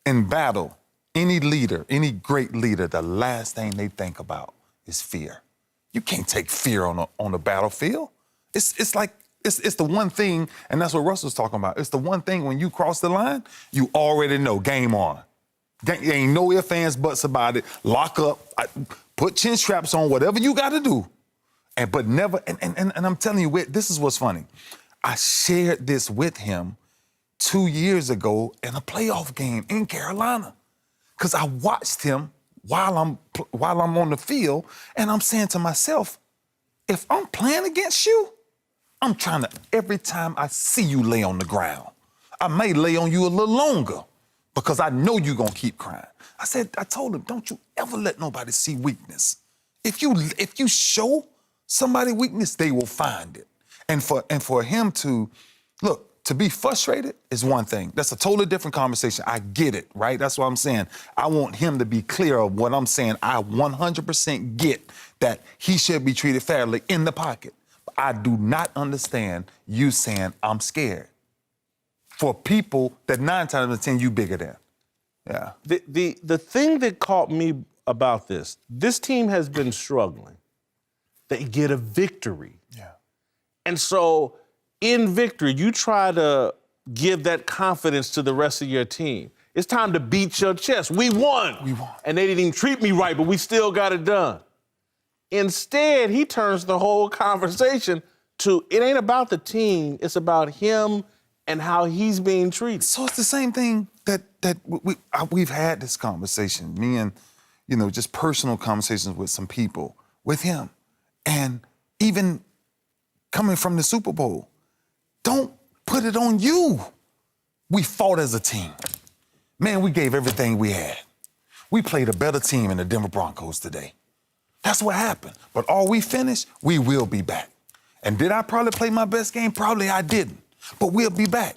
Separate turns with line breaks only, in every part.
in battle, any leader, any great leader, the last thing they think about is fear. You can't take fear on a battlefield. It's the one thing, and that's what Russell's talking about. It's the one thing when you cross the line, you already know, game on. There ain't no ifs, ands, buts about it. Lock up, put chin straps on, whatever you got to do. But never, and I'm telling you, this is what's funny. I shared this with him 2 years ago in a playoff game in Carolina, because I watched him while I'm on the field, and I'm saying to myself, if I'm playing against you, I'm trying to, every time I see you lay on the ground, I may lay on you a little longer because I know you're gonna keep crying. I told him, don't you ever let nobody see weakness. If you show somebody weakness, they will find it. And for him to, look, to be frustrated is one thing. That's a totally different conversation. I get it, right? That's what I'm saying. I want him to be clear of what I'm saying. I 100% get that he should be treated fairly in the pocket. But I do not understand you saying I'm scared for people that 9 times out of 10 you bigger than. Yeah.
The thing that caught me about this team has been struggling. They get a victory.
Yeah.
And so in victory, you try to give that confidence to the rest of your team. It's time to beat your chest. We won.
We won.
And they didn't even treat me right, but we still got it done. Instead, he turns the whole conversation to, it ain't about the team, it's about him and how he's being treated.
So it's the same thing that we've had this conversation, me and, just personal conversations with some people, with him. And even coming from the Super Bowl, don't put it on you. We fought as a team. Man, we gave everything we had. We played a better team in the Denver Broncos today. That's what happened. But are we finished? We will be back. And did I probably play my best game? Probably I didn't. But we'll be back.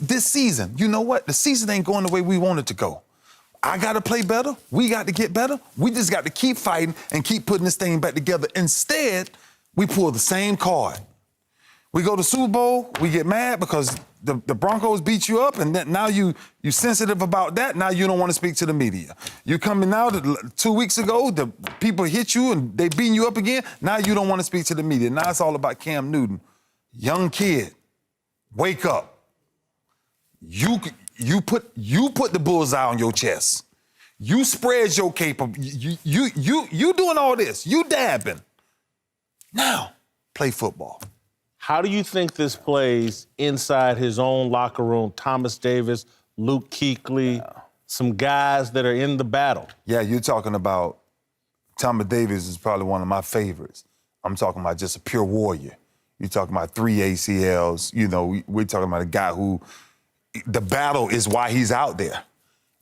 This season, you know what? The season ain't going the way we want it to go. I got to play better. We got to get better. We just got to keep fighting and keep putting this thing back together. Instead, we pull the same card. We go to Super Bowl, we get mad because the Broncos beat you up, and then now you sensitive about that. Now you don't want to speak to the media. You coming out 2 weeks ago, the people hit you and they beating you up again. Now you don't want to speak to the media. Now it's all about Cam Newton. Young kid, wake up. You put the bullseye on your chest. You spread your cape. You doing all this. You dabbing. Now play football.
How do you think this plays inside his own locker room? Thomas Davis, Luke Kuechly, some guys that are in the battle.
Yeah, you're talking about Thomas Davis is probably one of my favorites. I'm talking about just a pure warrior. You're talking about 3 ACLs. We're talking about a guy who, the battle is why he's out there.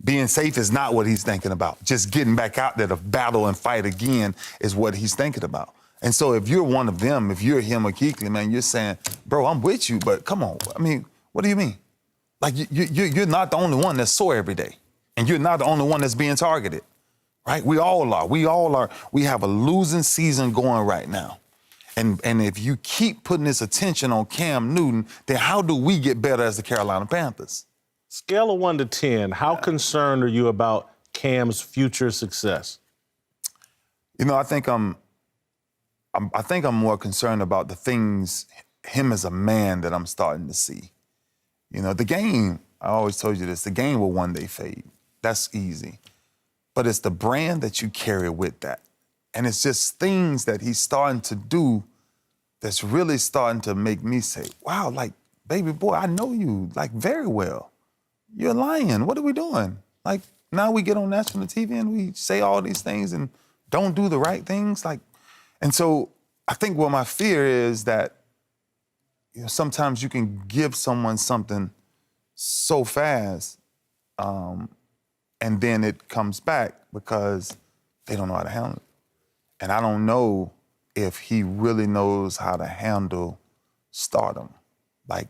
Being safe is not what he's thinking about. Just getting back out there to battle and fight again is what he's thinking about. And so if you're one of them, if you're him or Kuechly, man, you're saying, bro, I'm with you, but come on. I mean, what do you mean? Like, you're not the only one that's sore every day. And you're not the only one that's being targeted, right? We all are. We have a losing season going right now. And if you keep putting this attention on Cam Newton, then how do we get better as the Carolina Panthers?
Scale of 1 to 10, how concerned are you about Cam's future success?
I think I'm more concerned about the things, him as a man, that I'm starting to see. The game, I always told you this, the game will one day fade. That's easy. But it's the brand that you carry with that. And it's just things that he's starting to do that's really starting to make me say, wow, like, baby boy, I know you, like, very well. You're lying. What are we doing? Like, now we get on national TV and we say all these things and don't do the right things, like. And so I think what my fear is that sometimes you can give someone something so fast and then it comes back because they don't know how to handle it. And I don't know if he really knows how to handle stardom. Like,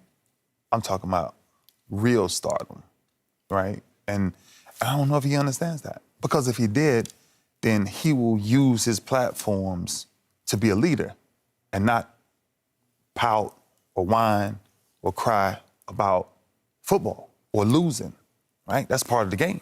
I'm talking about real stardom, right? And I don't know if he understands that. Because if he did, then he will use his platforms to be a leader and not pout or whine or cry about football or losing, right? That's part of the game.